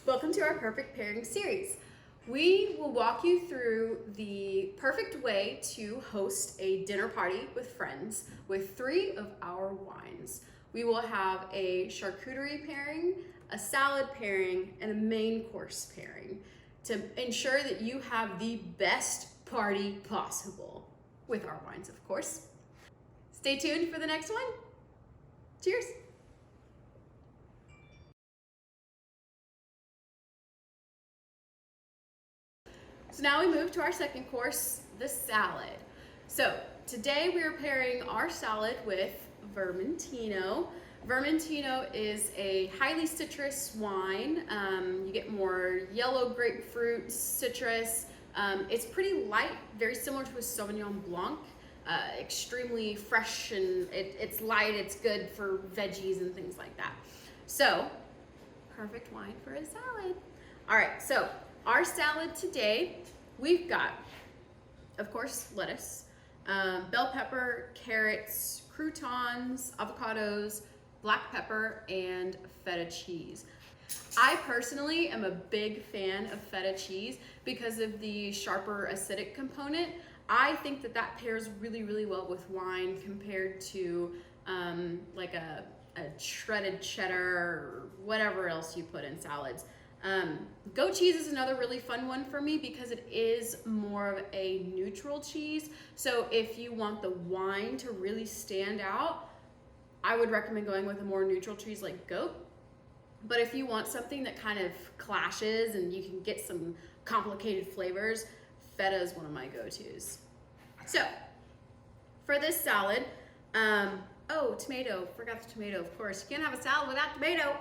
Welcome to our Perfect Pairing series. We will walk you through the perfect way to host a dinner party with friends with 3 of our wines. We will have a charcuterie pairing, a salad pairing, and a main course pairing to ensure that you have the best party possible with our wines, of course. Stay tuned for the next one. Cheers. So now we move to our second course, the salad. So today we are pairing our salad with Vermentino. Vermentino is a highly citrus wine. You get more yellow grapefruit, citrus. It's pretty light, very similar to a Sauvignon Blanc. Extremely fresh and it's light, it's good for veggies and things like that. So, perfect wine for a salad. All right, so our salad today, we've got, of course, lettuce, bell pepper, carrots, croutons, avocados, black pepper, and feta cheese. I personally am a big fan of feta cheese because of the sharper acidic component. I think that pairs really, really well with wine compared to like a shredded cheddar or whatever else you put in salads. Goat cheese is another really fun one for me because it is more of a neutral cheese. So if you want the wine to really stand out, I would recommend going with a more neutral cheese like goat. But if you want something that kind of clashes and you can get some complicated flavors, feta is one of my go-tos. So for this salad, tomato, forgot the tomato, of course. You can't have a salad without tomato.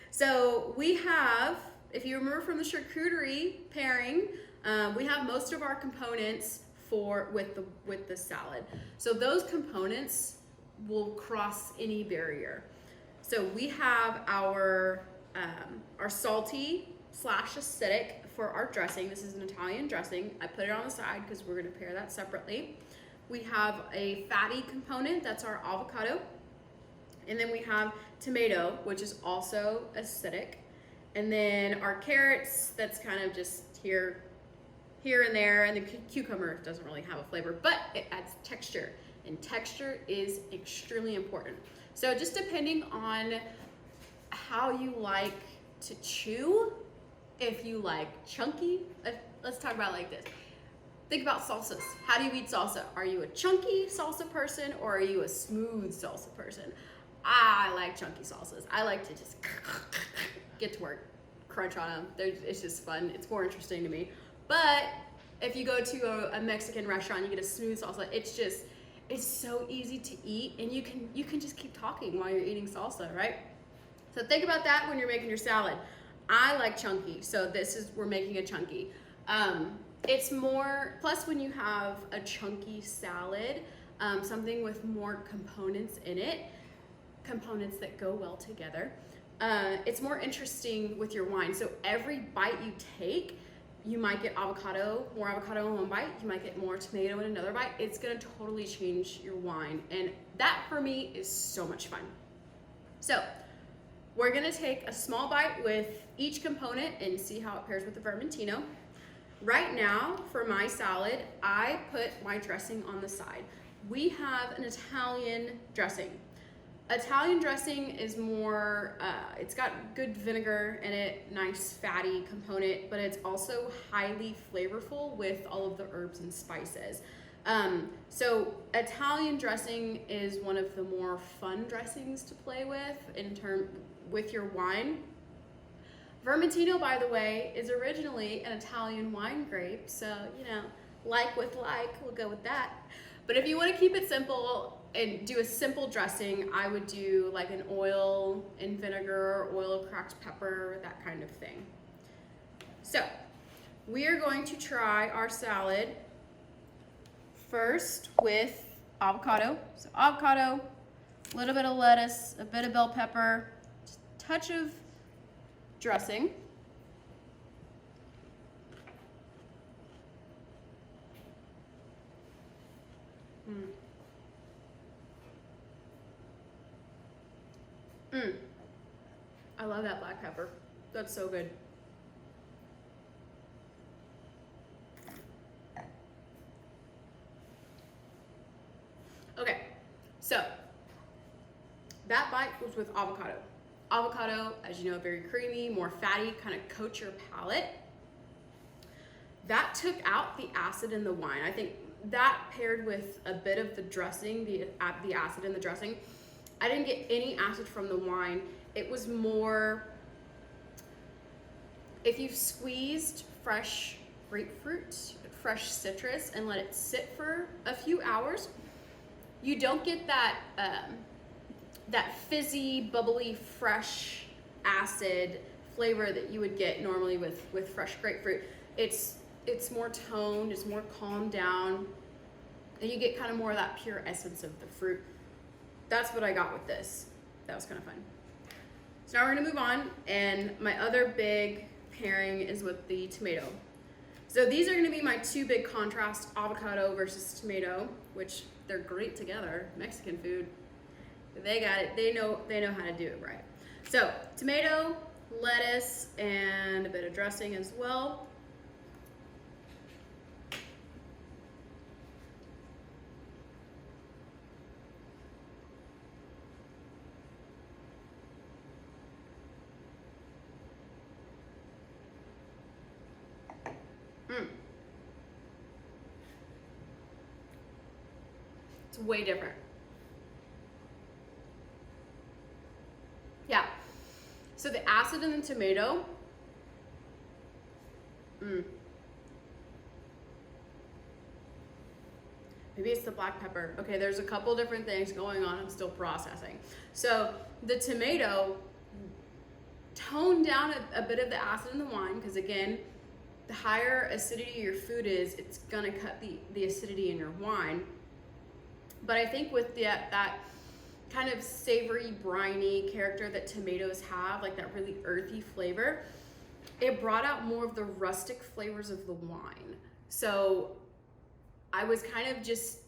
So we have, if you remember from the charcuterie pairing, we have most of our components with the salad. So those components will cross any barrier. So we have our salty / acidic for our dressing. This is an Italian dressing. I put it on the side because we're going to pair that separately. We have a fatty component, that's our avocado. And then we have tomato, which is also acidic. And then our carrots, that's kind of just here and there. And the cucumber doesn't really have a flavor, but it adds texture. And texture is extremely important. So just depending on how you like to chew, if you like chunky, let's talk about it like this. Think about salsas. How do you eat salsa? Are you a chunky salsa person or are you a smooth salsa person? I like chunky salsas. I like to just get to work, crunch on them. It's just fun. It's more interesting to me. But if you go to a Mexican restaurant, you get a smooth salsa. It's so easy to eat, and you can just keep talking while you're eating salsa, right? So think about that when you're making your salad. I like chunky, so we're making a chunky. It's more, plus when you have a chunky salad, something with more components in it, components that go well together, it's more interesting with your wine. So every bite you take, you might get more avocado in one bite, you might get more tomato in another bite. It's gonna totally change your wine. And that for me is so much fun. So we're gonna take a small bite with each component and see how it pairs with the Vermentino. Right now, for my salad, I put my dressing on the side. We have an Italian dressing. Italian dressing is more, it's got good vinegar in it, nice fatty component, but it's also highly flavorful with all of the herbs and spices. So Italian dressing is one of the more fun dressings to play with your wine. Vermentino, by the way, is originally an Italian wine grape, so like with like, we'll go with that. But if you want to keep it simple and do a simple dressing, I would do like an oil and vinegar, oil of cracked pepper, that kind of thing. So we are going to try our salad first with avocado. So avocado, a little bit of lettuce, a bit of bell pepper, just a touch of dressing. I love that black pepper. That's so good. that bite was with avocado. Avocado, as you know, very creamy, more fatty, kind of coats your palate. That took out the acid in the wine. I think that paired with a bit of the dressing, the acid in the dressing, I didn't get any acid from the wine. It was more, if you've squeezed fresh grapefruit, fresh citrus, and let it sit for a few hours, you don't get that that fizzy, bubbly, fresh acid flavor that you would get normally with fresh grapefruit. It's more toned, it's more calmed down, and you get kind of more of that pure essence of the fruit. That's what I got with this. That was kind of fun. So now we're gonna move on, and my other big pairing is with the tomato. So these are gonna be my two big contrasts, avocado versus tomato, which they're great together. Mexican food, they got it. They know how to do it right. So tomato, lettuce, and a bit of dressing as well. It's way different. Yeah. So the acid in the tomato, maybe it's the black pepper. Okay, there's a couple different things going on. I'm still processing. So the tomato toned down a bit of the acid in the wine, because again, the higher acidity your food is, it's gonna cut the acidity in your wine. But I think with that kind of savory, briny character that tomatoes have, like that really earthy flavor, it brought out more of the rustic flavors of the wine. So I was kind of just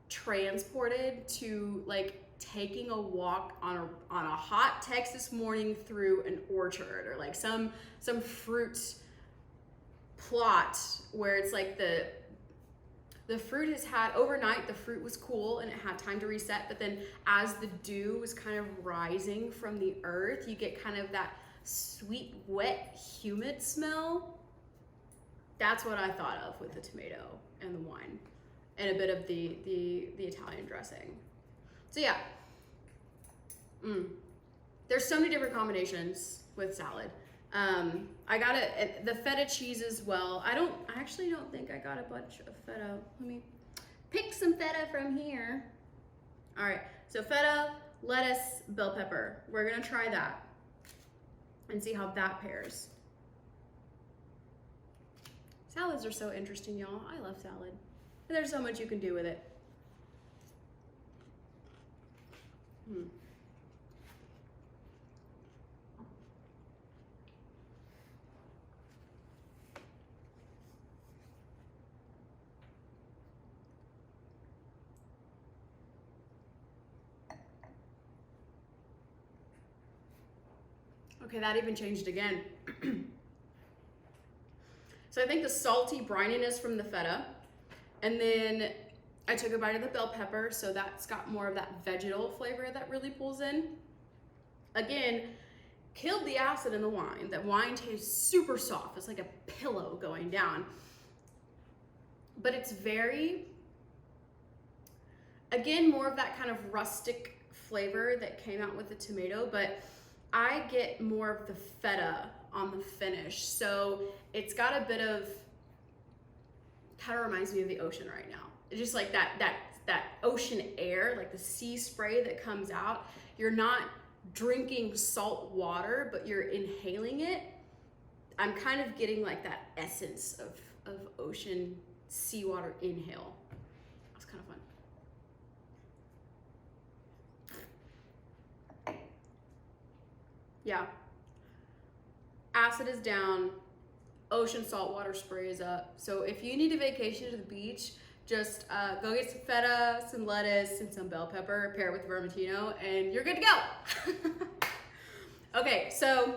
transported to like taking a walk on a hot Texas morning through an orchard, or like some fruit plot where it's like the fruit has had overnight, the fruit was cool and it had time to reset, but then as the dew was kind of rising from the earth, you get kind of that sweet, wet, humid smell. That's what I thought of with the tomato and the wine, and a bit of the Italian dressing. So yeah, there's so many different combinations with salad. I got the feta cheese as well. I actually don't think I got a bunch of feta. Let me pick some feta from here. All right, so feta, lettuce, bell pepper. We're gonna try that and see how that pairs. Salads are so interesting, y'all. I love salad. There's so much you can do with it. Okay, that even changed again. So I think the salty brininess from the feta, and then I took a bite of the bell pepper, so that's got more of that vegetal flavor that really pulls in. Again, killed the acid in the wine. That wine tastes super soft. It's like a pillow going down. But it's very, again, more of that kind of rustic flavor that came out with the tomato, but I get more of the feta on the finish. So it's got a bit of, kind of reminds me of the ocean right now. It's just like that ocean air, like the sea spray that comes out. You're not drinking salt water, but you're inhaling it. I'm kind of getting like that essence of ocean seawater inhale. That's kind of fun. Yeah. Acid is down, ocean saltwater spray is up. So if you need a vacation to the beach, just go get some feta, some lettuce, and some bell pepper, pair it with Vermentino, and you're good to go. Okay, so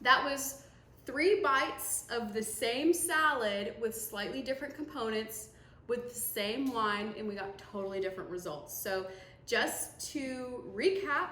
that was 3 bites of the same salad with slightly different components with the same wine, and we got totally different results. So just to recap,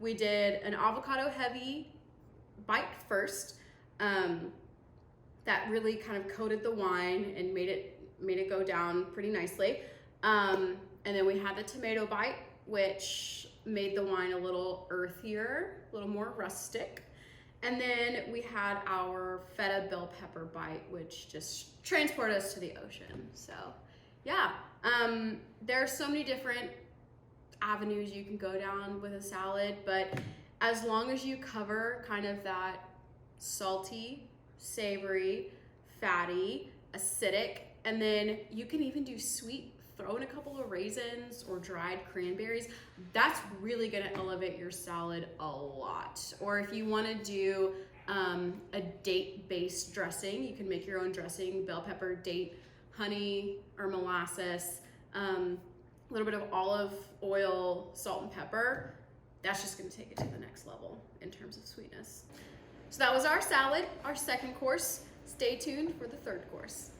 We did an avocado heavy bite first, that really kind of coated the wine and made it go down pretty nicely. And then we had the tomato bite, which made the wine a little earthier, a little more rustic. And then we had our feta bell pepper bite, which just transported us to the ocean. So yeah, there are so many different avenues you can go down with a salad, but as long as you cover kind of that salty, savory, fatty, acidic, and then you can even do sweet, throw in a couple of raisins or dried cranberries. That's really gonna elevate your salad a lot. Or if you wanna do a date-based dressing, you can make your own dressing, bell pepper, date, honey, or molasses, a little bit of olive oil, salt and pepper. That's just gonna take it to the next level in terms of sweetness. So that was our salad, our second course. Stay tuned for the third course.